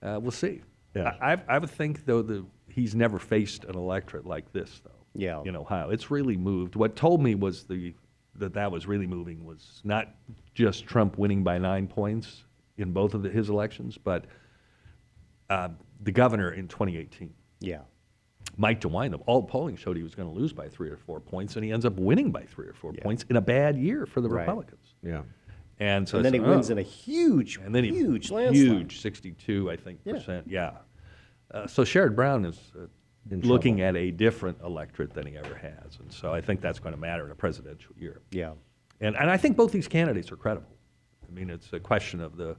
we'll see. Yeah. I would think, though, he's never faced an electorate like this, though. Yeah. In Ohio. It's really moved. What told me was that was really moving was not just Trump winning by 9 points in both of his elections, but the governor in 2018. Yeah. Mike DeWine, all polling showed he was going to lose by 3 or 4 points, and he ends up winning by 3 or 4 points in a bad year for the Republicans. Yeah. And so And then he wins in a huge landslide. huge 62, I think, percent. Yeah. So Sherrod Brown is looking at a different electorate than he ever has, and so I think that's going to matter in a presidential year. Yeah. And I think both these candidates are credible. I mean, it's a question of the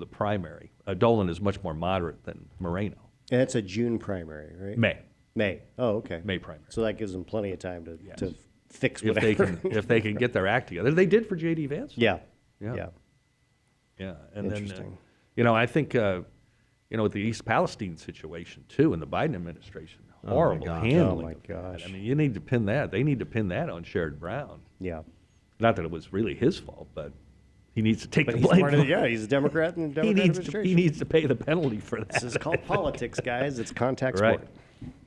primary. Dolan is much more moderate than Moreno. And it's a June primary, right? May. Oh, okay. May primary. So that gives them plenty of time to fix If whatever. they can get their act together. They did for J.D. Vance. Yeah. Yeah. And Interesting. then, I think, with the East Palestine situation, too, in the Biden administration, horrible gosh. handling. Oh, my of that. gosh. I mean, you need to pin that. They need to pin that on Sherrod Brown. Yeah. Not that it was really his fault, but he needs to take But the he's blame. part of he's a Democrat in the he Democrat needs administration. he needs to pay the penalty for that. This is called politics, guys. It's contact Right. sport.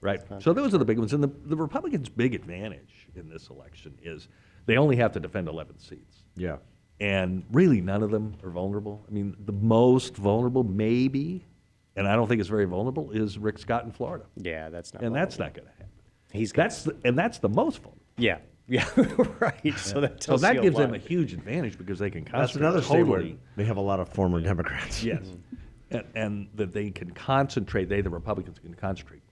Right. So those are the big ones. And the Republicans' big advantage in this election is they only have to defend 11 seats. Yeah. And really, none of them are vulnerable. I mean, the most vulnerable, maybe, and I don't think it's very vulnerable, is Rick Scott in Florida. Yeah, that's not. And vulnerable. that's not going to happen. That's the most vulnerable. yeah, right. So that So tells that you gives a lot. them a huge advantage because they can That's concentrate another state where totally. they have a lot of former Democrats. Yes. And that they can concentrate, the Republicans can concentrate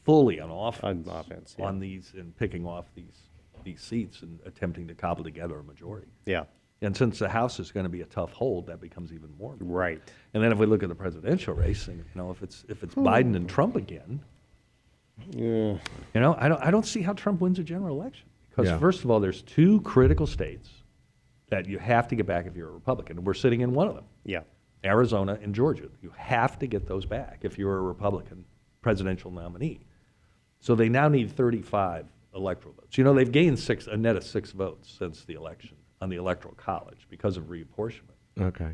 fully on offense. On offense, yeah. On these and picking off these seats and attempting to cobble together a majority. Yeah. And since the House is going to be a tough hold, that becomes even more important. Right. And then if we look at the presidential race, and if it's Biden and Trump again, Yeah. I don't see how Trump wins a general election. Because Yeah. first of all, there's 2 critical states that you have to get back if you're a Republican. And we're sitting in one of them. Yeah. Arizona and Georgia. You have to get those back if you're a Republican presidential nominee. So they now need 35 electoral votes. They've gained a net of 6 votes since the election on the Electoral College because of reapportionment. Okay.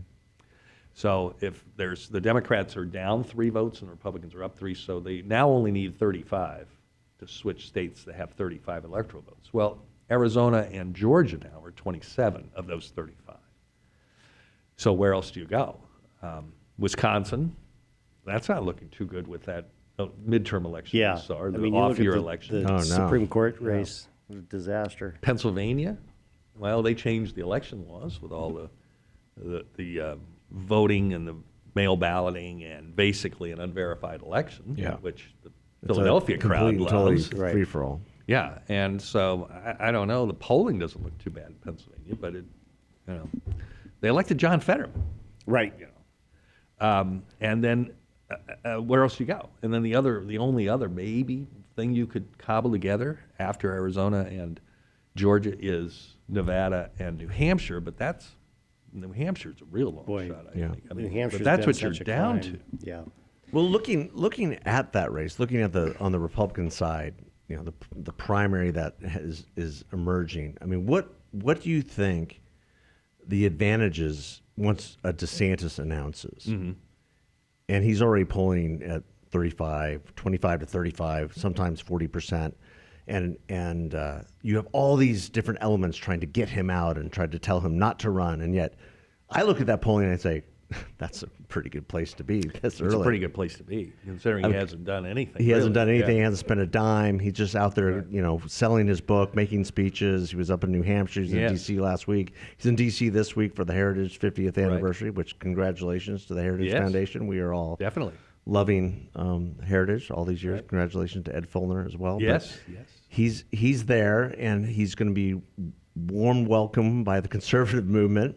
So if the Democrats are down 3 votes and the Republicans are up 3, so they now only need 35 to switch states to have 35 electoral votes. Well, Arizona and Georgia now are 27 of those 35. So where else do you go? Wisconsin, that's not looking too good with that midterm election. Yeah. Or the you look at off-year the election. Oh, no. Supreme Court race, was a disaster. Pennsylvania, well, they changed the election laws with all the voting and the mail balloting and basically an unverified election, Yeah. which the It's Philadelphia a crowd complete and totally loves. Right. free for all. Yeah, and so I don't know. The polling doesn't look too bad in Pennsylvania, but they elected John Fetterman. Right. And then where else you go? And then the only other maybe thing you could cobble together after Arizona and Georgia is Nevada and New Hampshire, but New Hampshire's a real long shot, I think. I mean, New Hampshire's but that's been what you're such a down climb. to. Yeah. Well, looking at that race, looking at on the Republican side, the primary that is emerging. I mean, what do you think the advantages once a DeSantis announces? Mm-hmm. And he's already polling at 25 to 35, sometimes 40%. And you have all these different elements trying to get him out and try to tell him not to run. And yet I look at that polling and I say, that's a pretty good place to be this early. It's a pretty good place to be, considering he hasn't done anything. He hasn't done anything. Yeah. He hasn't spent a dime. He's just out there, selling his book, making speeches. He was up in New Hampshire. He's in D.C. last week. He's in D.C. this week for the Heritage 50th anniversary, which congratulations to the Heritage Foundation. We are all definitely loving Heritage all these years. Right. Congratulations to Ed Fulner as well. Yes. He's there, and he's going to be warm welcome by the conservative movement.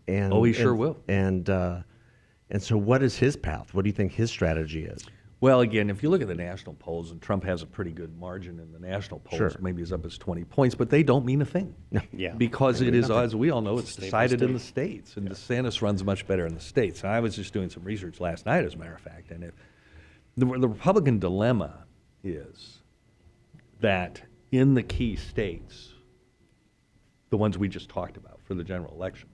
He sure will. And so what is his path? What do you think his strategy is? Well, again, if you look at the national polls, and Trump has a pretty good margin in the national polls, maybe as up as 20 points, but they don't mean a thing. Yeah. Because it is, as we all know, it's decided in the states, and DeSantis runs much better in the states. And I was just doing some research last night, as a matter of fact, and the Republican dilemma is that in the key states, the ones we just talked about for the general election,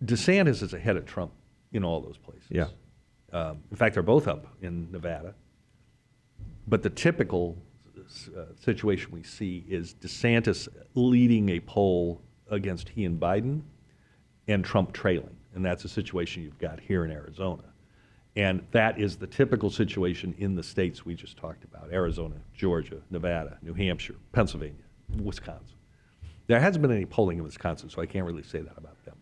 DeSantis is ahead of Trump in all those places. Yeah. In fact, they're both up in Nevada. But the typical situation we see is DeSantis leading a poll against he and Biden, and Trump trailing. And that's a situation you've got here in Arizona. And that is the typical situation in the states we just talked about: Arizona, Georgia, Nevada, New Hampshire, Pennsylvania, Wisconsin. There hasn't been any polling in Wisconsin, so I can't really say that about them.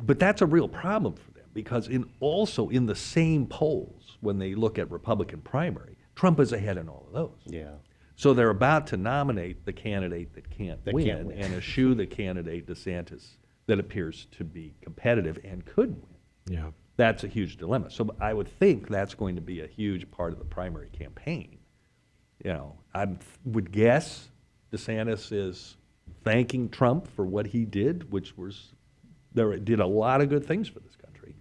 But that's a real problem for them, because also in the same polls, when they look at Republican primary, Trump is ahead in all of those. Yeah. So they're about to nominate the candidate that can't win and eschew the candidate, DeSantis, that appears to be competitive and could win. Yeah. That's a huge dilemma. So I would think that's going to be a huge part of the primary campaign. I would guess DeSantis is thanking Trump for what he did, which did a lot of good things for this country.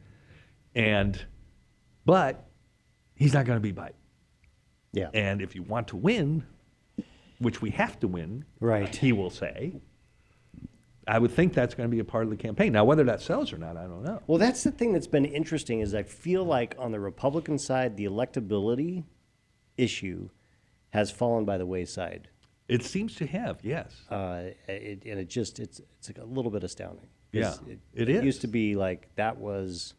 But he's not going to be Biden. Yeah. And if you want to win, which we have to win, right, he will say, I would think that's going to be a part of the campaign. Now, whether that sells or not, I don't know. Well, that's the thing that's been interesting, is I feel like on the Republican side, the electability issue has fallen by the wayside. It seems to have, yes. It's like a little bit astounding. Yeah, it is. It used to be like that was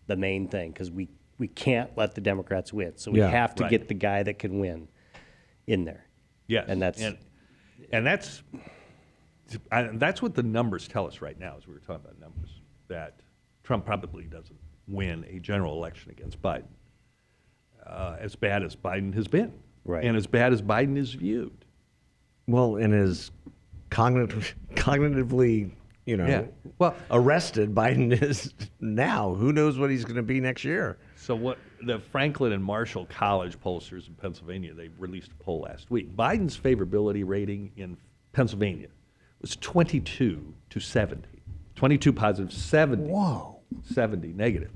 the main thing, because we can't let the Democrats win, so we have to get the guy that can win in there. Yes, and that's what the numbers tell us right now, as we were talking about numbers, that Trump probably doesn't win a general election against Biden, as bad as Biden has been, and as bad as Biden is viewed. Well, and as cognitively, arrested Biden is now. Who knows what he's going to be next year? So what the Franklin and Marshall College pollsters in Pennsylvania, they released a poll last week. Biden's favorability rating in Pennsylvania was 22 to 70. 22 positive, 70. Whoa. 70 negative.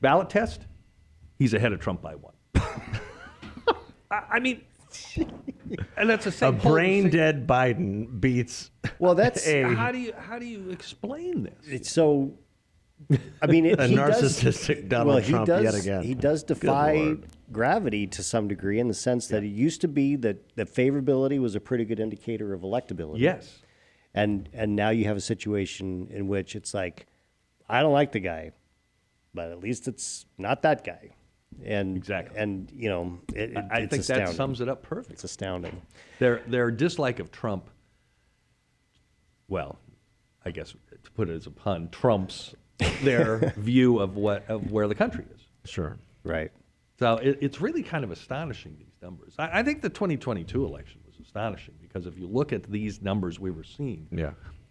Ballot test, he's ahead of Trump by 1. I mean, and that's the same. A brain dead Biden beats. Well, that's how do you explain this? It's so. I mean, a narcissistic Donald Trump yet again. He does defy gravity to some degree, in the sense that it used to be that favorability was a pretty good indicator of electability. Yes. And now you have a situation in which it's like, I don't like the guy, but at least it's not that guy. And exactly. And I think astounding. that sums it up perfectly. It's astounding. Their dislike of Trump, well, I guess to put it as a pun, trumps their view of where the country is. Sure. Right. So it's really kind of astonishing, these numbers. I think the 2022 election was astonishing, because if you look at these numbers we were seeing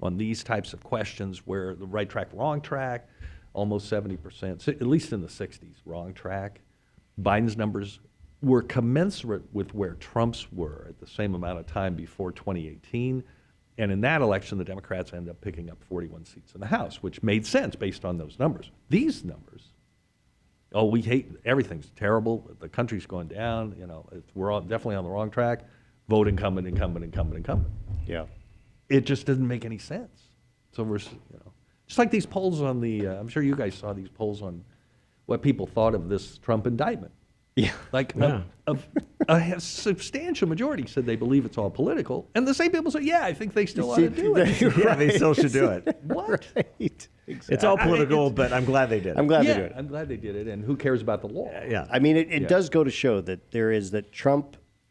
on these types of questions, where the right track, wrong track, almost 70%, at least in the 60s, wrong track. Biden's numbers were commensurate with where Trump's were at the same amount of time before 2018. And in that election, the Democrats ended up picking up 41 seats in the House, which made sense based on those numbers. These numbers, we hate, everything's terrible, the country's going down, we're all definitely on the wrong track, vote incumbent. Yeah. It just doesn't make any sense. So we're, just like these polls on I'm sure you guys saw these polls on what people thought of this Trump indictment. Yeah. Like a substantial majority said they believe it's all political, and the same people say, "Yeah, I think they still ought to do it." Yeah, they still should do it. What? Right. Exactly. It's all political, but I'm glad they did it. I'm glad they do it. I'm glad they did it, and who cares about the law? Yeah. I mean, it does go to show that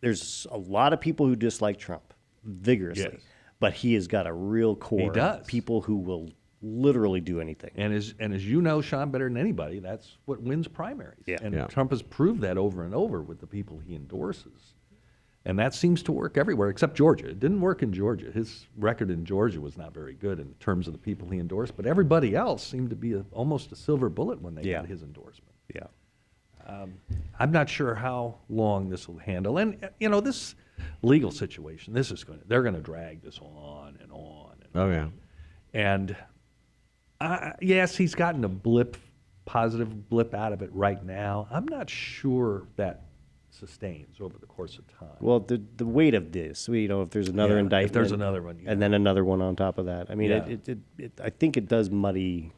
there's a lot of people who dislike Trump vigorously, Yes. but he has got a real core of people who will literally do anything. And as you know, Sean, better than anybody, that's what wins primaries. Yeah. And Yeah. Trump has proved that over and over with the people he endorses. And that seems to work everywhere except Georgia. It didn't work in Georgia. His record in Georgia was not very good in terms of the people he endorsed, but everybody else seemed to be almost a silver bullet when they got his endorsement. Yeah. I'm not sure how long this will handle. And, this legal situation, they're going to drag this on and on. Oh, yeah. And yes, he's gotten a positive blip out of it right now. I'm not sure that sustains over the course of time. Well, the weight of this, if there's another indictment, if there's another one, and then another one on top of that. I mean, I think it does muddy.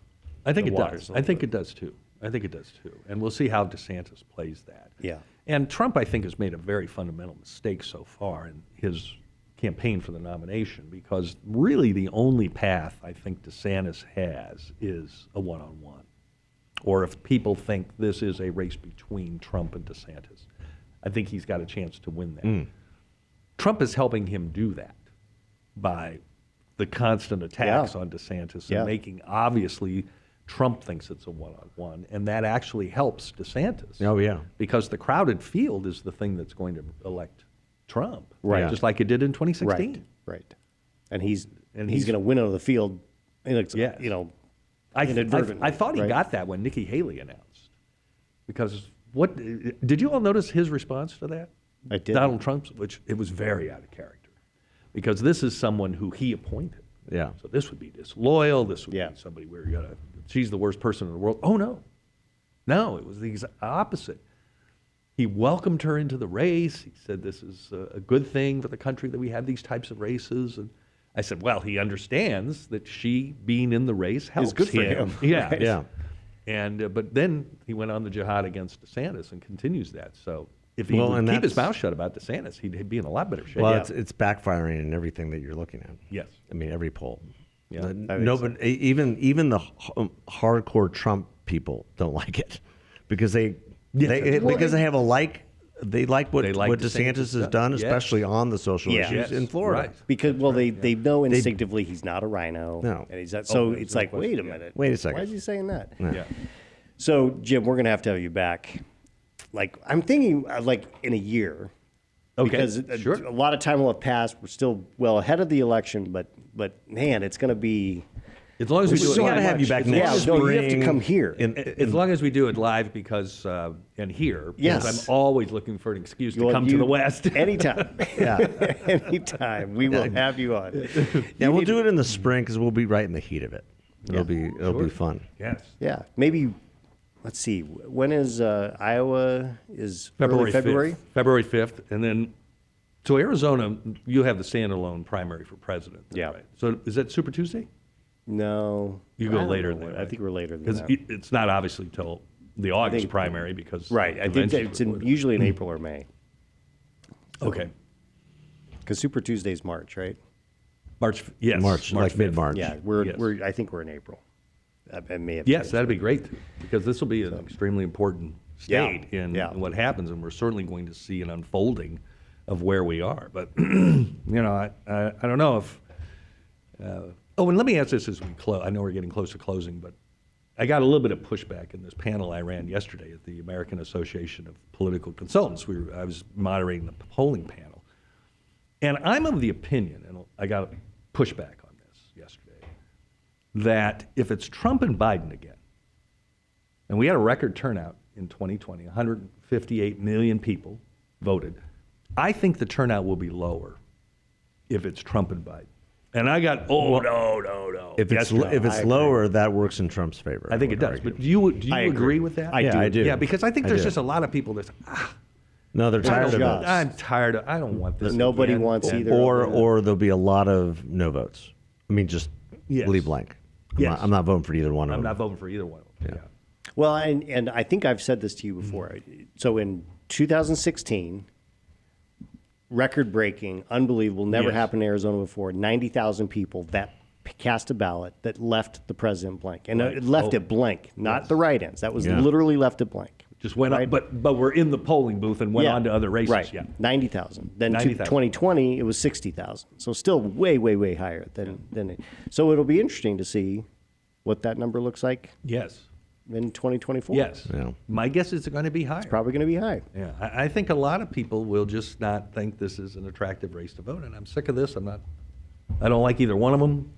I think the it waters does. a I little think bit. it does too. And we'll see how DeSantis plays that. Yeah. And Trump, I think, has made a very fundamental mistake so far in his campaign for the nomination, because really the only path I think DeSantis has is a one-on-one. Or if people think this is a race between Trump and DeSantis, I think he's got a chance to win that. Trump is helping him do that by the constant attacks on DeSantis and making, obviously, Trump thinks it's a one-on-one, and that actually helps DeSantis. Oh, yeah. Because the crowded field is the thing that's going to elect Trump, Right. just like it did in 2016. Right. And he's going to win on the field. Yes. I inadvertently, thought he right? got that when Nikki Haley announced. Because did you all notice his response to that? I did. Donald Trump's, which it was very out of character. Because this is someone who he appointed. Yeah. So this would be disloyal. This would be somebody she's the worst person in the world. Oh, no. No, it was the opposite. He welcomed her into the race. He said this is a good thing for the country that we have these types of races. And I said, well, he understands that she being in the race helps good for him. Yeah. Right. Yeah. And but then he went on the jihad against DeSantis and continues that. So if he Well, would and keep his that's- mouth shut about DeSantis, he'd be in a lot better shape. Well, it's backfiring in everything that you're looking at. Yes. I mean, every poll. Yeah. But even the hardcore Trump people don't like it because they have a like. They like what DeSantis has done, especially on the social issues in Florida. Right. Because they know instinctively he's not a rhino. No. And he's not, so it's like, wait a minute. Wait a second. Why is he saying that? Yeah. So Jim, we're gonna have to have you back. Like I'm thinking, in a year. Okay, Because sure. a lot of time will have passed. We're still well ahead of the election, but man, it's gonna be. As long as we do still it gotta live. have you back Yeah, next no, spring. you have to come here. As long as we do it live because and here, Yes. because I'm always looking for an excuse to Well, come to the West. Anytime. Yeah. Anytime. We will have you on. Yeah, we'll do it in the spring because we'll be right in the heat of it. It'll be fun. Yes. Yeah. Maybe, let's see, when is Iowa? Is February early February? 5th. February 5th. And then, so Arizona, you have the standalone primary for president. Yeah. Right? So is that Super Tuesday? No. You I go don't later know than when. that. I think we're later than Because that. it's not obviously till the August think- primary because Right. I think convention's it's before that. usually in April or May. Okay. Because Super Tuesday's March, right? Yes. March, like 5th. mid-March. Yeah. Yes. I think we're in April. I may have Yes, changed. that'd be great too, because this will be an extremely important state in Yeah. what happens, and we're certainly going to see an unfolding of where we are. But I don't know if. And let me ask this as we close. I know we're getting close to closing, but I got a little bit of pushback in this panel I ran yesterday at the American Association of Political Consultants. I was moderating the polling panel, and I'm of the opinion, and I got pushback on this yesterday, that if it's Trump and Biden again, and we had a record turnout in 2020. 158 million people voted. I think the turnout will be lower if it's Trump and Biden. And I got, no. If it's lower, that works in Trump's favor. I think it does. But do you agree with that? I do. Yeah, because I think there's just a lot of people that say, no, they're tired of it. I'm tired of, I don't want this. Nobody again. wants either. Or there'll be a lot of no votes. I mean, just leave blank. I'm not voting for either one of them. I'm not voting for either one of them. Yeah. Well, and I think I've said this to you before. So in 2016, record-breaking, unbelievable, never happened in Arizona before, 90,000 people that cast a ballot that left the president blank. And it left it blank, not the write-ins. That was literally left it blank. Just went up, but we're in the polling booth and went on to other races. Right, 90,000. Then 2020, it was 60,000. So still way, way, way higher than it. So it'll be interesting to see what that number looks like. Yes. In 2024. Yes. Yeah. My guess is it's going to be higher. It's probably going to be high. Yeah. I think a lot of people will just not think this is an attractive race to vote, and I'm sick of this. I don't like either one of them.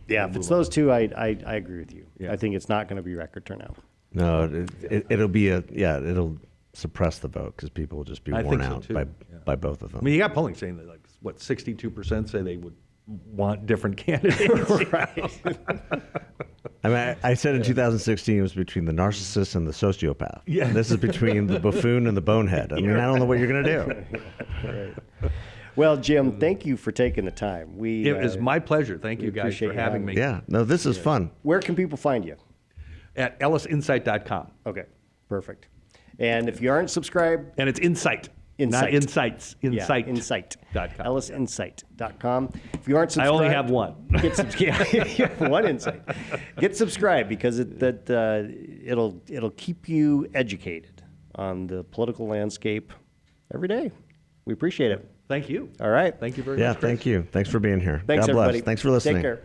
Yeah, if it's those two, I agree with you. Yeah. I think it's not going to be record turnout. No, it'll be it'll suppress the vote because people will just be worn out by both of them. I mean, you got polling saying that 62% say they would want different candidates. Right. I mean, I said in 2016 it was between the narcissist and the sociopath. Yeah. This is between the buffoon and the bonehead. I mean, I don't know what you're going to do. Right. Well, Jim, thank you for taking the time. It was my pleasure. Thank you guys for having me. Yeah, no, this is fun. Where can people find you? At ellisinsight.com. Okay, perfect. And if you aren't subscribed... And it's Insight. Not Insights. Insight. Yeah, Insight.com. Ellisinsight.com. If you aren't subscribed... I only have one. You have one insight. Get subscribed because it'll keep you educated on the political landscape every day. We appreciate it. Thank you. All right. Thank you very much. Yeah, thank you. Thanks for being here. Thanks, God bless. everybody. Thanks for listening. Take care.